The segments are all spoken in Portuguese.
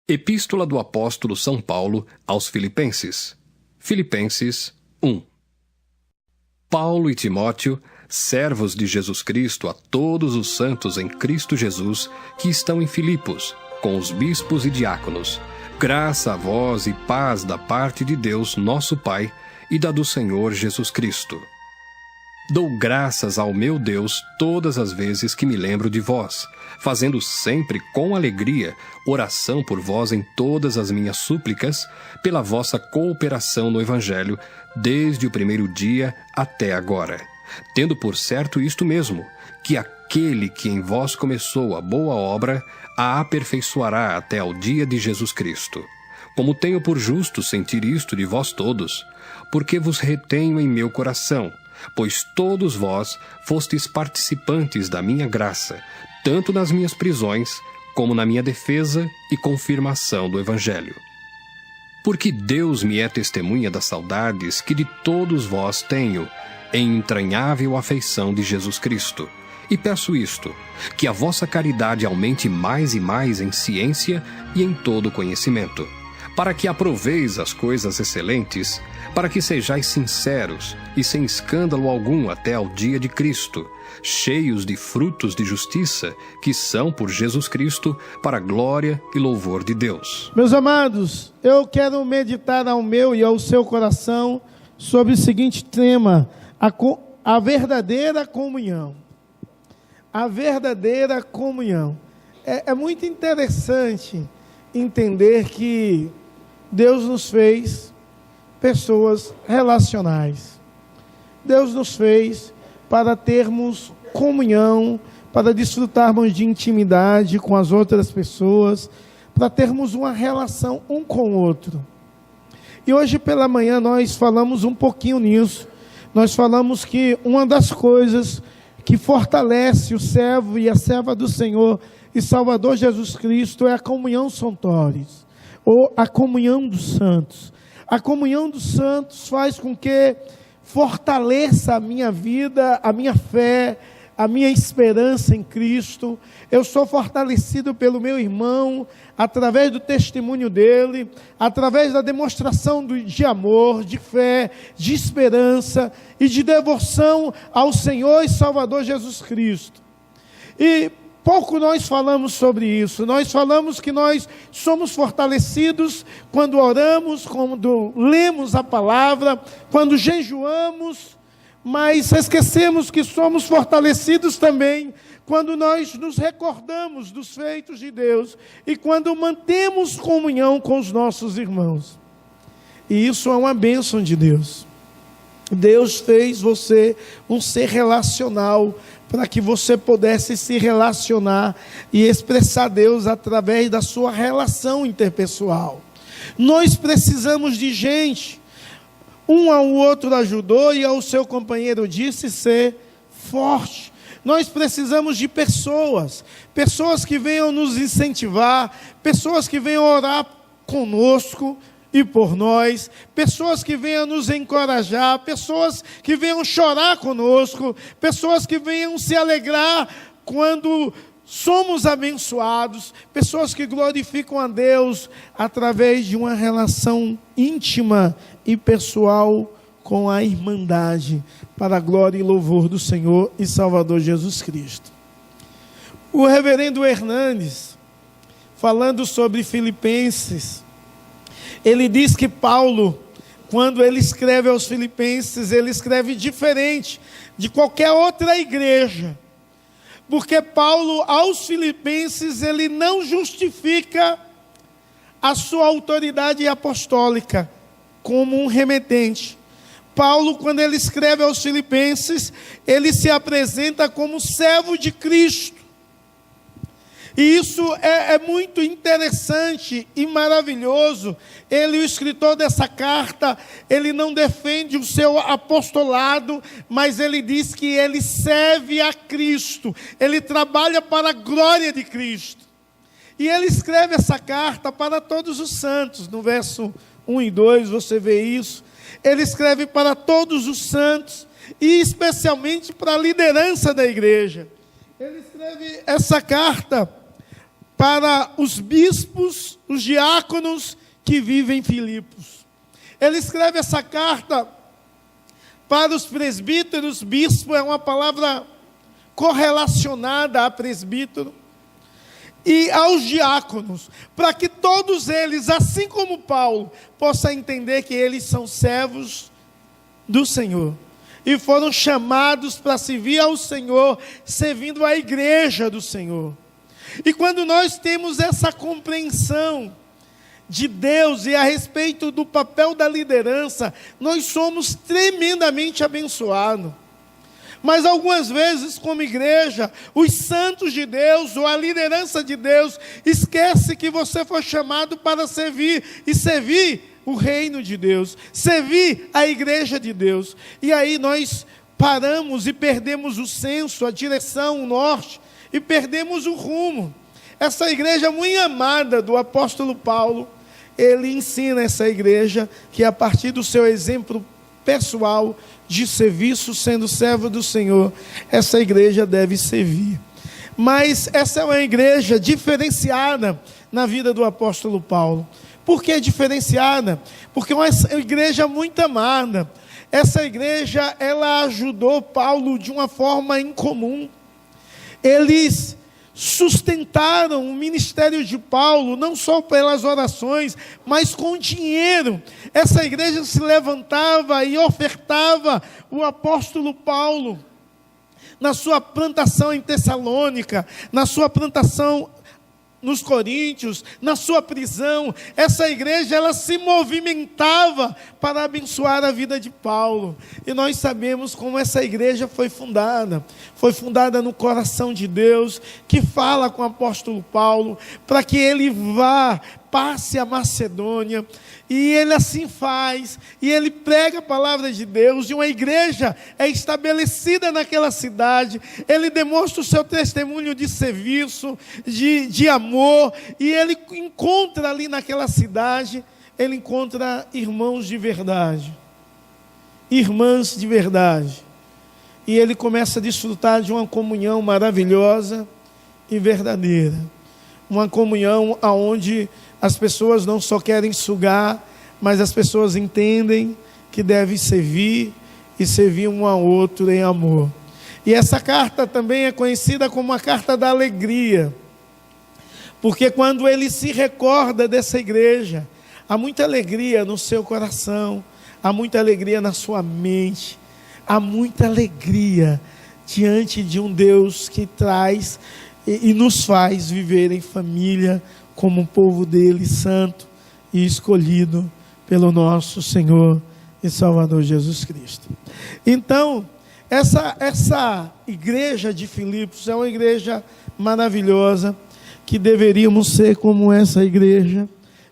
Epístola do Apóstolo São Paulo aos Filipenses. Filipenses 1. Paulo e Timóteo, servos de Jesus Cristo, a todos os santos em Cristo Jesus, que estão em Filipos, com os bispos e diáconos. Graça a vós e paz da parte de Deus, nosso Pai, e da do Senhor Jesus Cristo. Dou graças ao meu Deus todas as vezes que me lembro de vós, fazendo sempre com alegria oração por vós em todas as minhas súplicas, pela vossa cooperação no Evangelho, desde o primeiro dia até agora. Tendo por certo isto mesmo, que aquele que em vós começou a boa obra, a aperfeiçoará até ao dia de Jesus Cristo. Como tenho por justo sentir isto de vós todos, porque vos retenho em meu coração, pois todos vós fostes participantes da minha graça, tanto nas minhas prisões, como na minha defesa e confirmação do Evangelho. Porque Deus me é testemunha das saudades que de todos vós tenho, em entranhável afeição de Jesus Cristo. E peço isto, que a vossa caridade aumente mais e mais em ciência e em todo conhecimento, para que aproveis as coisas excelentes, para que sejais sinceros e sem escândalo algum até ao dia de Cristo, cheios de frutos de justiça, que são por Jesus Cristo, para a glória e louvor de Deus. Meus amados, eu quero meditar ao meu e ao seu coração sobre o seguinte tema: a verdadeira comunhão. A verdadeira comunhão. É muito interessante entender que Deus nos fez pessoas relacionais. Deus nos fez para termos comunhão, para desfrutarmos de intimidade com as outras pessoas, para termos uma relação um com o outro. E hoje pela manhã nós falamos um pouquinho nisso. Nós falamos que uma das coisas que fortalece o servo e a serva do Senhor e Salvador Jesus Cristo é a comunhão sontoris, ou a comunhão dos santos. A comunhão dos santos faz com que fortaleça a minha vida, a minha fé, a minha esperança em Cristo. Eu sou fortalecido pelo meu irmão, através do testemunho dele, através da demonstração de amor, de fé, de esperança e de devoção ao Senhor e Salvador Jesus Cristo. E pouco nós falamos sobre isso. Nós falamos que nós somos fortalecidos quando oramos, quando lemos a palavra, quando jejuamos, mas esquecemos que somos fortalecidos também quando nós nos recordamos dos feitos de Deus e quando mantemos comunhão com os nossos irmãos. E isso é uma bênção de Deus. Deus fez você um ser relacional, para que você pudesse se relacionar e expressar Deus através da sua relação interpessoal. Nós precisamos de gente. Um ao outro ajudou e ao seu companheiro disse ser forte. Nós precisamos de pessoas que venham nos incentivar, pessoas que venham orar conosco e por nós, pessoas que venham nos encorajar, pessoas que venham chorar conosco, pessoas que venham se alegrar quando somos abençoados, pessoas que glorificam a Deus através de uma relação íntima e pessoal com a irmandade, para a glória e louvor do Senhor e Salvador Jesus Cristo. O reverendo Hernandes, falando sobre Filipenses, ele diz que Paulo, quando ele escreve aos Filipenses, ele escreve diferente de qualquer outra igreja. Porque Paulo, aos Filipenses, ele não justifica a sua autoridade apostólica como um remetente. Paulo, quando ele escreve aos Filipenses, ele se apresenta como servo de Cristo. E isso é muito interessante e maravilhoso. Ele, o escritor dessa carta, ele não defende o seu apostolado, mas ele diz que ele serve a Cristo. Ele trabalha para a glória de Cristo. E ele escreve essa carta para todos os santos. No verso 1 e 2 você vê isso. Ele escreve para todos os santos e especialmente para a liderança da igreja. Ele escreve essa carta para os bispos, os diáconos que vivem em Filipos. Ele escreve essa carta para os presbíteros. Bispo é uma palavra correlacionada a presbítero. E aos diáconos, para que todos eles, assim como Paulo, possam entender que eles são servos do Senhor. E foram chamados para servir ao Senhor, servindo a igreja do Senhor. E quando nós temos essa compreensão de Deus e a respeito do papel da liderança, nós somos tremendamente abençoados. Mas algumas vezes, como igreja, os santos de Deus, ou a liderança de Deus, esquece que você foi chamado para servir, e servir o reino de Deus, servir a igreja de Deus. E aí nós paramos e perdemos o senso, a direção, o norte, e perdemos o rumo. Essa igreja muito amada do apóstolo Paulo, ele ensina essa igreja que a partir do seu exemplo pessoal de serviço, sendo servo do Senhor, essa igreja deve servir. Mas essa é uma igreja diferenciada na vida do apóstolo Paulo. Por que diferenciada? Porque é uma igreja muito amada. Essa igreja, ela ajudou Paulo de uma forma incomum. Eles sustentaram o ministério de Paulo, não só pelas orações, mas com dinheiro. Essa igreja se levantava e ofertava o apóstolo Paulo na sua plantação em Tessalônica, na sua plantação nos Coríntios, na sua prisão. Essa igreja, ela se movimentava para abençoar a vida de Paulo. E nós sabemos como essa igreja foi fundada. Foi fundada no coração de Deus, que fala com o apóstolo Paulo, para que ele vá, passe a Macedônia. E ele assim faz, e ele prega a palavra de Deus, e uma igreja é estabelecida naquela cidade. Ele demonstra o seu testemunho de serviço, de amor, e ele encontra ali naquela cidade, ele encontra irmãos de verdade, irmãs de verdade, e ele começa a desfrutar de uma comunhão maravilhosa e verdadeira, uma comunhão onde as pessoas não só querem sugar, mas as pessoas entendem que devem servir e servir um ao outro em amor. E essa carta também é conhecida como a carta da alegria, porque quando ele se recorda dessa igreja, há muita alegria no seu coração, há muita alegria na sua mente, há muita alegria diante de um Deus que traz e nos faz viver em família, como um povo dele, santo e escolhido pelo nosso Senhor e Salvador Jesus Cristo. Então, essa igreja de Filipos é uma igreja maravilhosa, que deveríamos ser como essa igreja,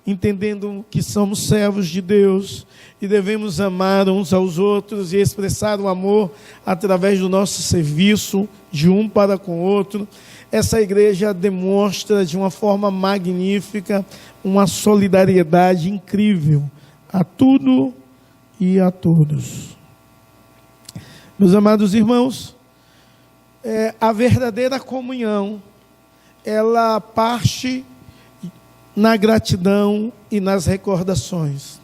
entendendo que somos servos de Deus e devemos amar uns aos outros e expressar o amor através do nosso serviço de um para com o outro. Essa igreja demonstra de uma forma magnífica uma solidariedade incrível a tudo e a todos. Meus amados irmãos, a verdadeira comunhão, ela parte na gratidão e nas recordações.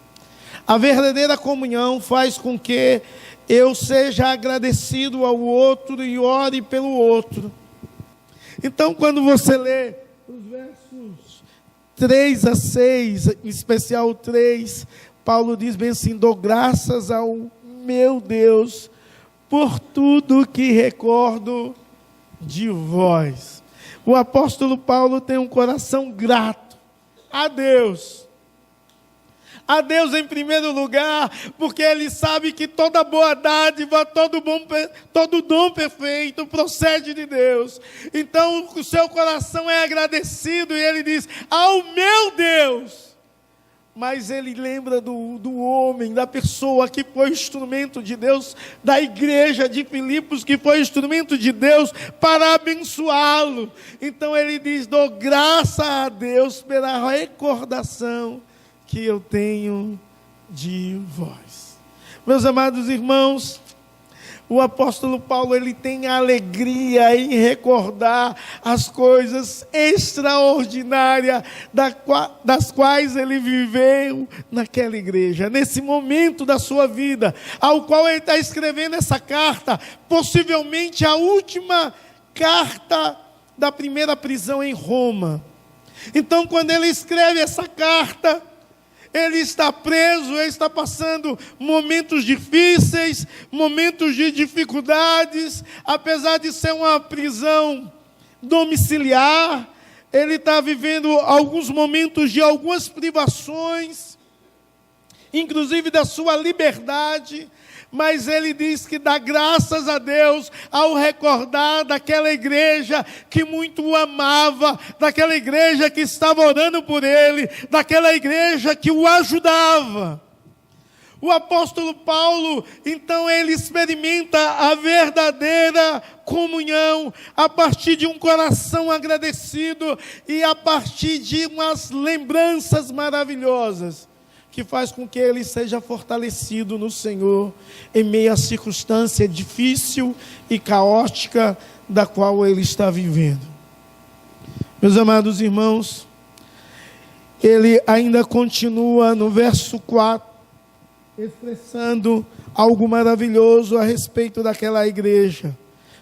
A verdadeira comunhão faz com que eu seja agradecido ao outro e ore pelo outro. Então, quando você lê os versos 3 a 6, em especial o 3, Paulo diz bem assim: dou graças ao meu Deus por tudo que recordo de vós. O apóstolo Paulo tem um coração grato a Deus. A Deus em primeiro lugar, porque ele sabe que toda boa dádiva, todo dom perfeito procede de Deus. Então o seu coração é agradecido e ele diz: ao meu Deus. Mas ele lembra do homem, da pessoa que foi instrumento de Deus, da igreja de Filipos, que foi instrumento de Deus para abençoá-lo. Então ele diz: dou graça a Deus pela recordação que eu tenho de vós. Meus amados irmãos, O apóstolo Paulo, ele tem alegria em recordar as coisas extraordinárias das quais ele viveu naquela igreja, nesse momento da sua vida, ao qual ele está escrevendo essa carta, possivelmente a última carta da primeira prisão em Roma. Então, quando ele escreve essa carta, ele está preso, ele está passando momentos difíceis, momentos de dificuldades, apesar de ser uma prisão domiciliar, ele está vivendo alguns momentos de algumas privações, inclusive da sua liberdade, mas ele diz que dá graças a Deus ao recordar daquela igreja que muito o amava, daquela igreja que estava orando por ele, daquela igreja que o ajudava. O apóstolo Paulo, então, ele experimenta a verdadeira comunhão a partir de um coração agradecido e a partir de umas lembranças maravilhosas, que faz com que ele seja fortalecido no Senhor, em meio à circunstância difícil e caótica da qual ele está vivendo. Meus amados irmãos, ele ainda continua no verso 4, expressando algo maravilhoso a respeito daquela igreja,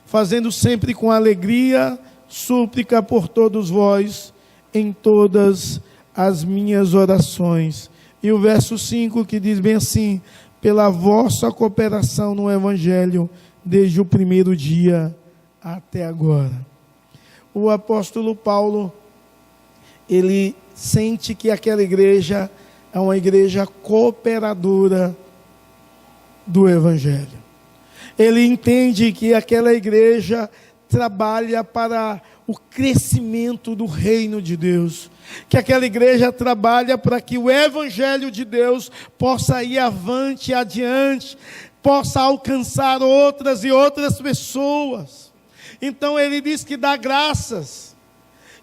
fazendo sempre com alegria, súplica por todos vós, em todas as minhas orações. E o verso 5 que diz bem assim: pela vossa cooperação no Evangelho, desde o primeiro dia até agora. O apóstolo Paulo, ele sente que aquela igreja é uma igreja cooperadora do Evangelho. Ele entende que aquela igreja trabalha para o crescimento do reino de Deus, que aquela igreja trabalha para que o Evangelho de Deus possa ir avante e adiante, possa alcançar outras e outras pessoas. Então ele diz que dá graças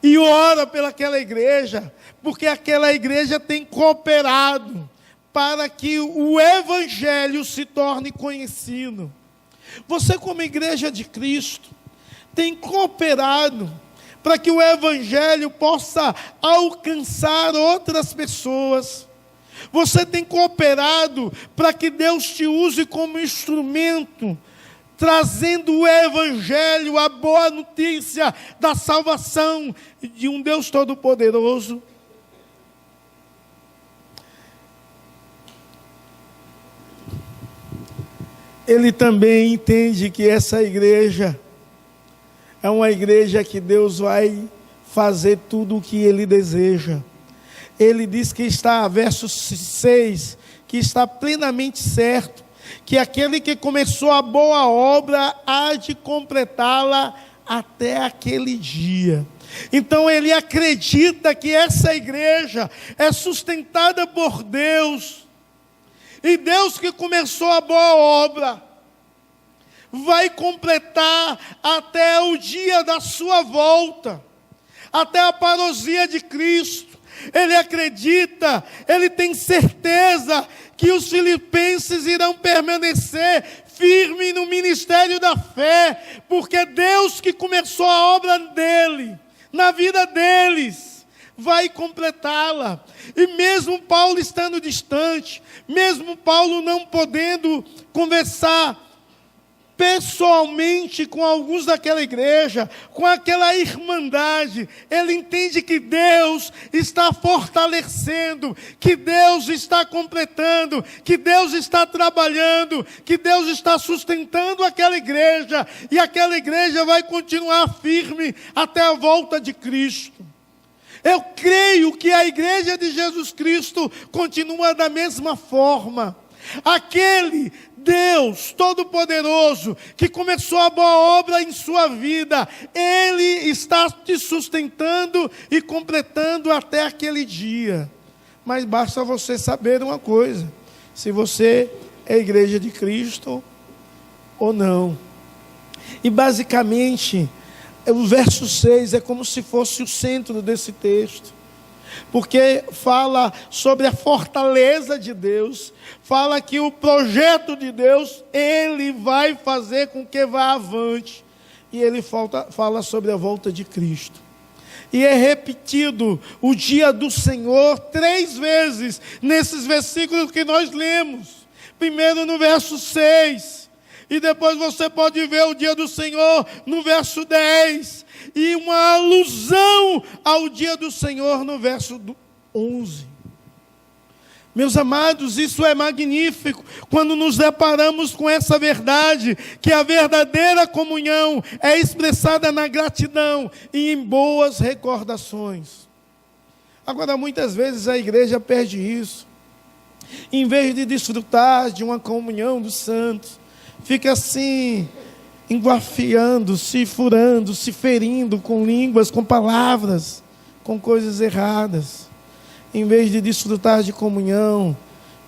e ora pelaquela igreja, porque aquela igreja tem cooperado para que o Evangelho se torne conhecido. Você, como igreja de Cristo, tem cooperado para que o Evangelho possa alcançar outras pessoas. Você tem cooperado para que Deus te use como instrumento, trazendo o Evangelho, a boa notícia da salvação de um Deus Todo-Poderoso. Ele também entende que essa igreja é uma igreja que Deus vai fazer tudo o que Ele deseja. Ele diz que está, verso 6, que está plenamente certo, que aquele que começou a boa obra há de completá-la até aquele dia. Então ele acredita que essa igreja é sustentada por Deus, e Deus que começou a boa obra vai completar até o dia da sua volta, até a parousia de Cristo. Ele acredita, ele tem certeza que os filipenses irão permanecer firmes no ministério da fé, porque Deus que começou a obra dele, na vida deles, vai completá-la. E mesmo Paulo estando distante, mesmo Paulo não podendo conversar pessoalmente com alguns daquela igreja, com aquela irmandade, ele entende que Deus está fortalecendo, que Deus está completando, que Deus está trabalhando, que Deus está sustentando aquela igreja, e aquela igreja vai continuar firme até a volta de Cristo. Eu creio que a igreja de Jesus Cristo continua da mesma forma. Aquele Deus Todo-Poderoso que começou a boa obra em sua vida, Ele está te sustentando e completando até aquele dia. Mas basta você saber uma coisa: se você é igreja de Cristo ou não. E basicamente, o verso 6 é como se fosse o centro desse texto. porque fala sobre a fortaleza de Deus, fala que o projeto de Deus, Ele vai fazer com que vá avante, e ele fala sobre a volta de Cristo. E é repetido o dia do Senhor 3 vezes, nesses versículos que nós lemos. Primeiro no verso 6, e depois você pode ver o dia do Senhor no verso 10, e uma alusão ao dia do Senhor no verso 11. Meus amados, isso é magnífico, quando nos deparamos com essa verdade, que a verdadeira comunhão é expressada na gratidão e em boas recordações. Agora, muitas vezes a igreja perde isso. Em vez de desfrutar de uma comunhão dos santos, fica assim, enguafiando, se furando, se ferindo com línguas, com palavras, com coisas erradas. Em vez de desfrutar de comunhão,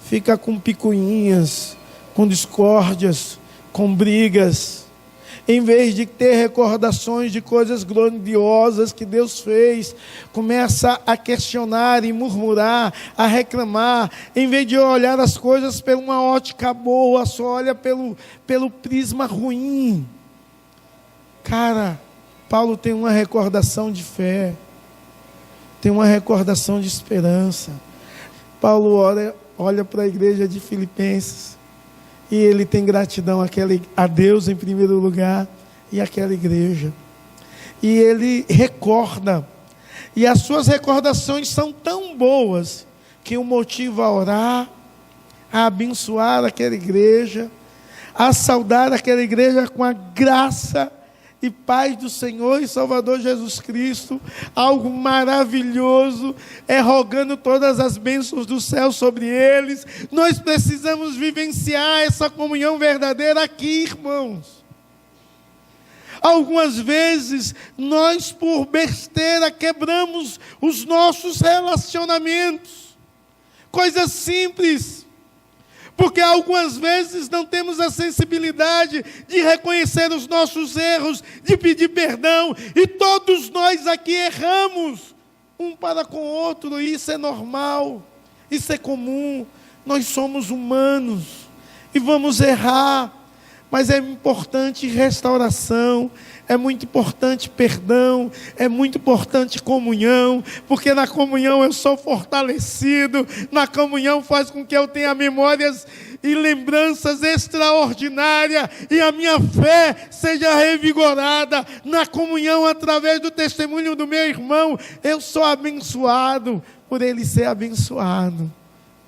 fica com picuinhas, com discórdias, com brigas. Em vez de ter recordações de coisas grandiosas que Deus fez, começa a questionar e murmurar, a reclamar. Em vez de olhar as coisas por uma ótica boa, só olha pelo prisma ruim. Cara, Paulo tem uma recordação de fé, tem uma recordação de esperança. Paulo olha para a igreja de Filipenses e ele tem gratidão a Deus em primeiro lugar e àquela igreja. E ele recorda, e as suas recordações são tão boas que o motiva a orar, a abençoar aquela igreja, a saudar aquela igreja com a graça e paz do Senhor e Salvador Jesus Cristo, algo maravilhoso, rogando todas as bênçãos do céu sobre eles. Nós precisamos vivenciar essa comunhão verdadeira aqui, irmãos. Algumas vezes, nós por besteira quebramos os nossos relacionamentos, coisas simples, porque algumas vezes não temos a sensibilidade de reconhecer os nossos erros, de pedir perdão, e todos nós aqui erramos, um para com o outro, e isso é normal, isso é comum, nós somos humanos, e vamos errar, mas é importante restauração, é muito importante perdão, é muito importante comunhão, porque na comunhão eu sou fortalecido, na comunhão faz com que eu tenha memórias e lembranças extraordinárias, e a minha fé seja revigorada, na comunhão através do testemunho do meu irmão, eu sou abençoado, por ele ser abençoado,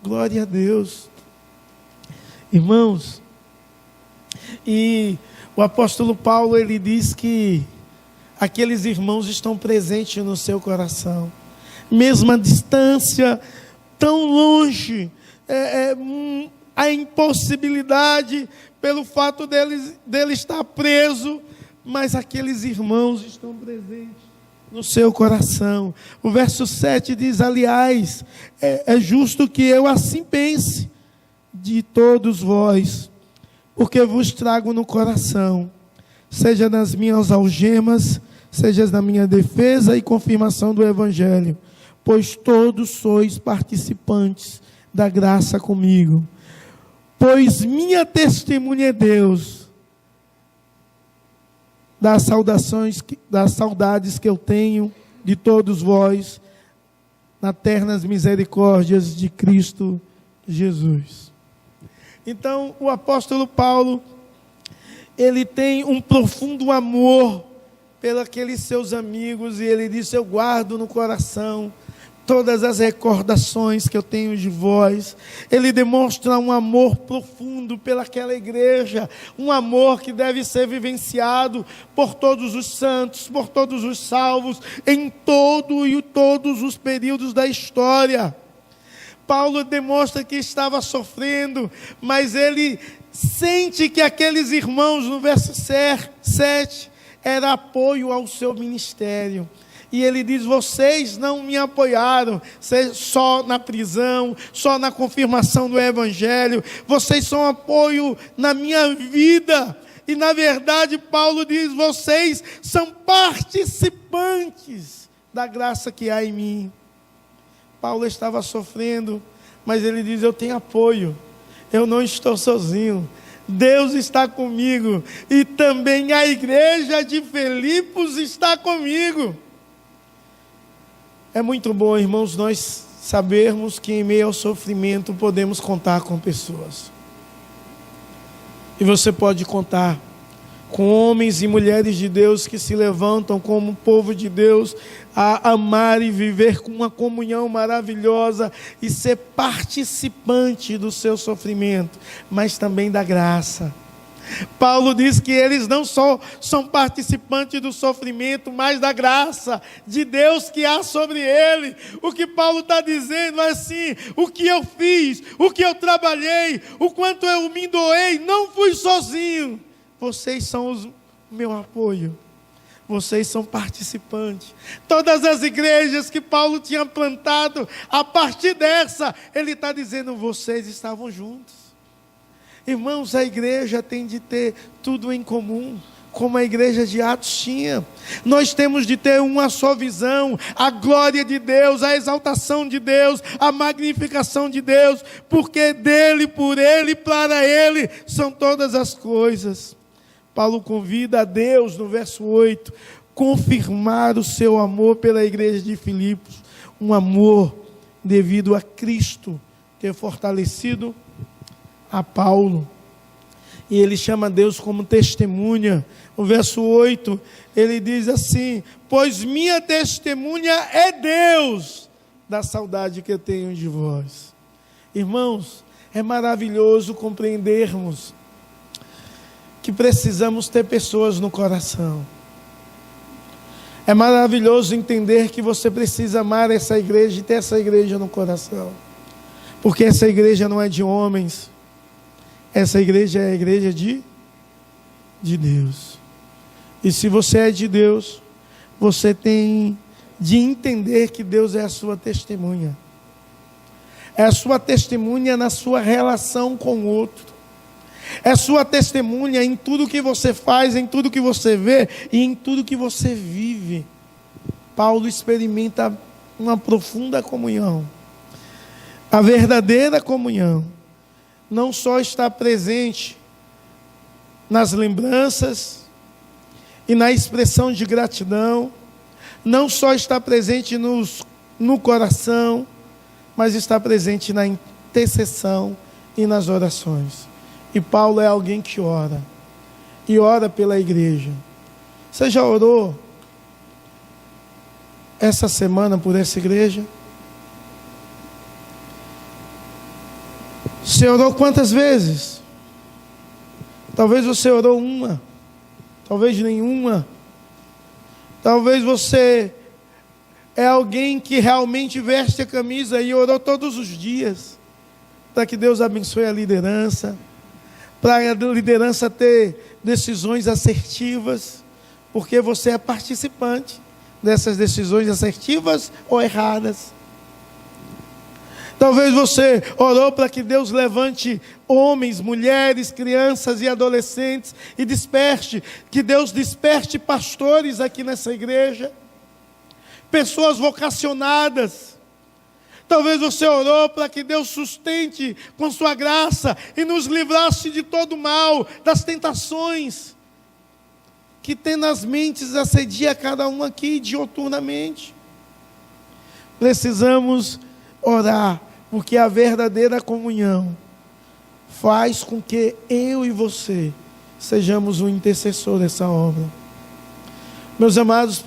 glória a Deus, irmãos. E o apóstolo Paulo, ele diz que aqueles irmãos estão presentes no seu coração, mesmo à distância, tão longe, a impossibilidade pelo fato dele estar preso, mas aqueles irmãos estão presentes no seu coração. O verso 7 diz: aliás, é justo que eu assim pense de todos vós, porque vos trago no coração, seja nas minhas algemas, seja na minha defesa e confirmação do Evangelho, pois todos sois participantes da graça comigo. Pois minha testemunha é Deus, das saudades que eu tenho de todos vós, nas ternas misericórdias de Cristo Jesus. Então, o apóstolo Paulo, ele tem um profundo amor pelos seus amigos, e ele diz: eu guardo no coração todas as recordações que eu tenho de vós. Ele demonstra um amor profundo pelaquela igreja, um amor que deve ser vivenciado por todos os santos, por todos os salvos, em todos os períodos da história. Paulo demonstra que estava sofrendo, mas ele sente que aqueles irmãos, no verso 7, era apoio ao seu ministério. E ele diz: vocês não me apoiaram só na prisão, só na confirmação do Evangelho, vocês são apoio na minha vida. E na verdade, Paulo diz: vocês são participantes da graça que há em mim. Paulo estava sofrendo, mas ele diz: eu tenho apoio, eu não estou sozinho, Deus está comigo, e também a igreja de Filipos está comigo. É muito bom, irmãos, nós sabermos que em meio ao sofrimento podemos contar com pessoas. E você pode contar com homens e mulheres de Deus que se levantam como povo de Deus a amar e viver com uma comunhão maravilhosa e ser participante do seu sofrimento, mas também da graça. Paulo diz que eles não só são participantes do sofrimento, mas da graça de Deus que há sobre ele. O que Paulo está dizendo é assim: o que eu fiz, o que eu trabalhei, o quanto eu me doei, não fui sozinho. Vocês são o meu apoio. Vocês são participantes. Todas as igrejas que Paulo tinha plantado, a partir dessa, ele está dizendo: vocês estavam juntos. Irmãos, a igreja tem de ter tudo em comum, como a igreja de Atos tinha. Nós temos de ter uma só visão: a glória de Deus, a exaltação de Deus, a magnificação de Deus, porque dele, por ele e para ele são todas as coisas. Paulo convida a Deus, no verso 8, confirmar o seu amor pela igreja de Filipos, um amor devido a Cristo ter fortalecido a Paulo. E ele chama Deus como testemunha. O verso 8, ele diz assim: pois minha testemunha é Deus, da saudade que eu tenho de vós. Irmãos, é maravilhoso compreendermos que precisamos ter pessoas no coração. É maravilhoso entender que você precisa amar essa igreja e ter essa igreja no coração. Porque essa igreja não é de homens. Essa igreja é a igreja de Deus. E se você é de Deus, você tem de entender que Deus é a sua testemunha. É a sua testemunha na sua relação com o outro. É a sua testemunha em tudo que você faz, em tudo que você vê e em tudo que você vive. Paulo experimenta uma profunda comunhão. A verdadeira comunhão não só está presente nas lembranças e na expressão de gratidão, não só está presente no coração, mas está presente na intercessão e nas orações. E Paulo é alguém que ora, e ora pela igreja. Você já orou essa semana por essa igreja? Você orou quantas vezes? Talvez você orou uma, talvez nenhuma. Talvez você é alguém que realmente veste a camisa e orou todos os dias, para que Deus abençoe a liderança, para a liderança ter decisões assertivas, porque você é participante dessas decisões assertivas ou erradas. Talvez você orou para que Deus levante homens, mulheres, crianças e adolescentes e que Deus desperte pastores aqui nessa igreja, pessoas vocacionadas. Talvez você orou para que Deus sustente com sua graça e nos livrasse de todo mal, das tentações que tenazmente assedia cada um aqui dioturnamente. Precisamos orar, porque a verdadeira comunhão faz com que eu e você sejamos o intercessor dessa obra. Meus amados,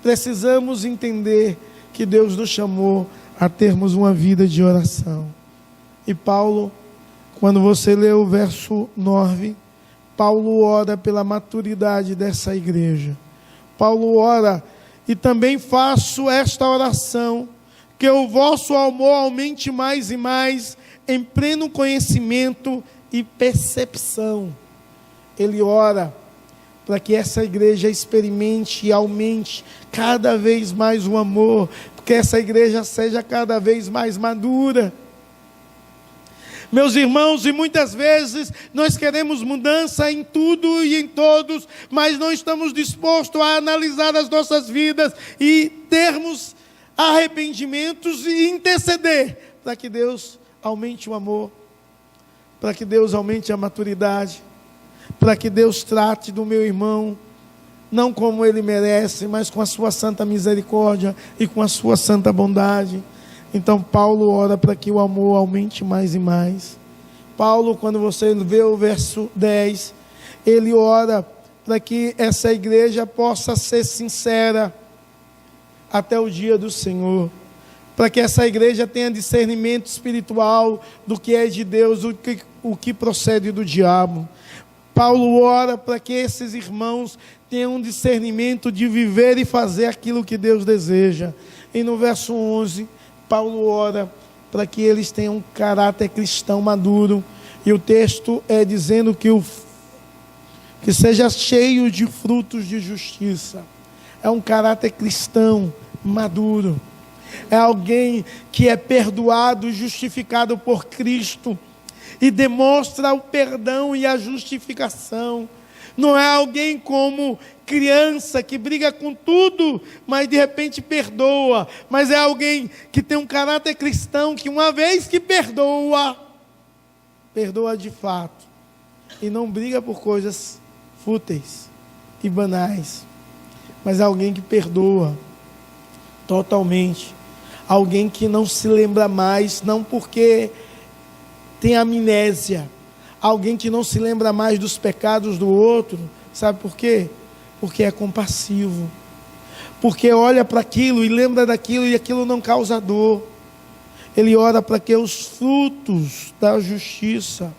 precisamos entender que Deus nos chamou a termos uma vida de oração. E Paulo, quando você lê o verso 9, Paulo ora pela maturidade dessa igreja. Paulo ora: e também faço esta oração, que o vosso amor aumente mais e mais, em pleno conhecimento e percepção. Ele ora para que essa igreja experimente e aumente cada vez mais o amor, que essa igreja seja cada vez mais madura. Meus irmãos, e muitas vezes nós queremos mudança em tudo e em todos, mas não estamos dispostos a analisar as nossas vidas e termos arrependimentos e interceder para que Deus aumente o amor, para que Deus aumente a maturidade, para que Deus trate do meu irmão, não como ele merece, mas com a sua santa misericórdia e com a sua santa bondade. Então Paulo ora para que o amor aumente mais e mais. Paulo, quando você vê o verso 10, ele ora para que essa igreja possa ser sincera até o dia do Senhor, para que essa igreja tenha discernimento espiritual do que é de Deus, o que procede do diabo. Paulo ora para que esses irmãos tenham um discernimento de viver e fazer aquilo que Deus deseja. E no verso 11, Paulo ora para que eles tenham um caráter cristão maduro. E o texto é dizendo que seja cheio de frutos de justiça. É um caráter cristão maduro. É alguém que é perdoado e justificado por Cristo e demonstra o perdão e a justificação. Não é alguém como criança que briga com tudo, mas de repente perdoa. Mas é alguém que tem um caráter cristão, que uma vez que perdoa, perdoa de fato. E não briga por coisas fúteis e banais. Mas é alguém que perdoa totalmente. Alguém que não se lembra mais, não porque tem amnésia. Alguém que não se lembra mais dos pecados do outro. Sabe por quê? Porque é compassivo. Porque olha para aquilo e lembra daquilo e aquilo não causa dor. Ele ora para que os frutos da justiça,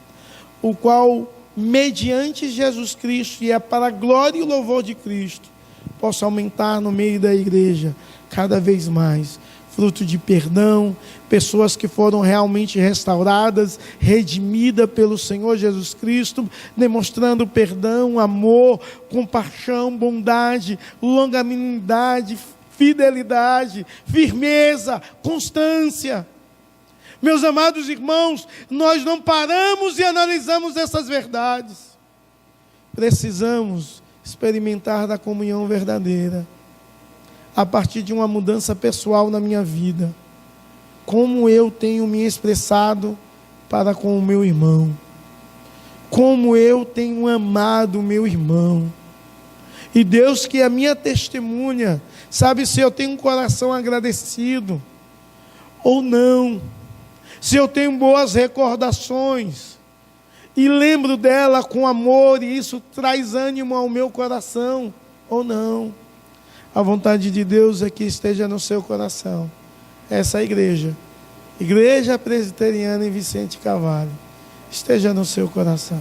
o qual, mediante Jesus Cristo, e é para a glória e o louvor de Cristo, possa aumentar no meio da igreja cada vez mais. Fruto de perdão, pessoas que foram realmente restauradas, redimidas pelo Senhor Jesus Cristo, demonstrando perdão, amor, compaixão, bondade, longanimidade, fidelidade, firmeza, constância. Meus amados irmãos, nós não paramos e analisamos essas verdades. Precisamos experimentar da comunhão verdadeira, a partir de uma mudança pessoal na minha vida. Como eu tenho me expressado para com o meu irmão. Como eu tenho amado o meu irmão. E Deus, que é a minha testemunha, sabe se eu tenho um coração agradecido ou não. Se eu tenho boas recordações e lembro dela com amor, e isso traz ânimo ao meu coração ou não. A vontade de Deus é que esteja no seu coração essa igreja, Igreja Presbiteriana em Vicente Carvalho, esteja no seu coração.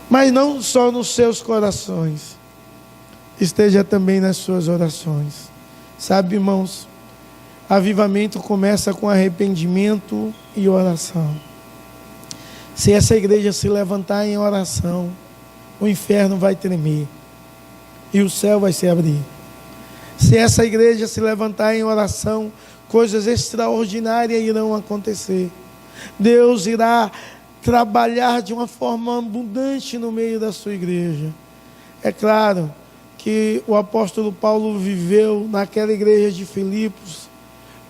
Mas não só nos seus corações, esteja também nas suas orações. Sabe, irmãos, avivamento começa com arrependimento e oração. Se essa igreja se levantar em oração, o inferno vai tremer e o céu vai se abrir. Se essa igreja se levantar em oração, coisas extraordinárias irão acontecer. Deus irá trabalhar de uma forma abundante no meio da sua igreja. É claro que o apóstolo Paulo viveu naquela igreja de Filipos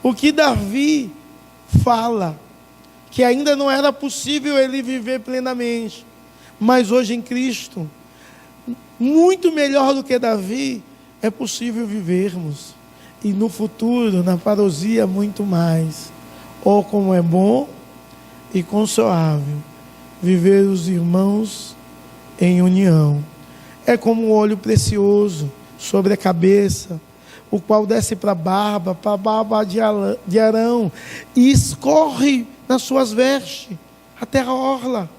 o que Davi fala, que ainda não era possível ele viver plenamente, mas hoje em Cristo, muito melhor do que Davi, é possível vivermos. E no futuro, na parousia, muito mais. Oh, como é bom e consolável viver os irmãos em união. É como um óleo precioso sobre a cabeça, o qual desce para a barba de Arão, e escorre nas suas vestes, até a orla.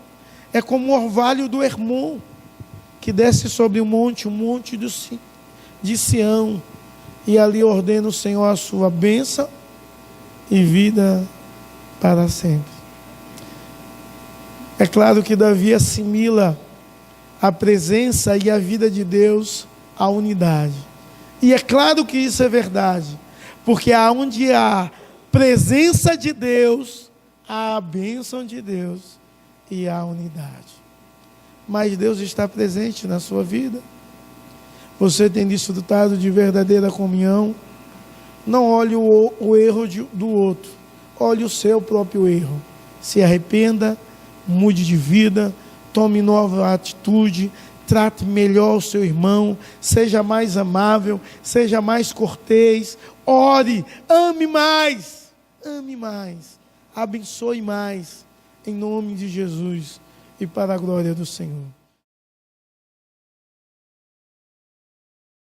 É como o orvalho do Hermon, que desce sobre o monte de Sião, e ali ordena o Senhor a sua bênção e vida para sempre. É claro que Davi assimila a presença e a vida de Deus à unidade. E é claro que isso é verdade, porque onde há presença de Deus, há a bênção de Deus e há a unidade. Mas Deus está presente na sua vida. Você tem desfrutado de verdadeira comunhão Não olhe o erro do outro, olhe o seu próprio erro. Se arrependa, mude de vida, tome nova atitude, trate melhor o seu irmão, seja mais amável, seja mais cortês, ore, ame mais, abençoe mais, em nome de Jesus e para a glória do Senhor.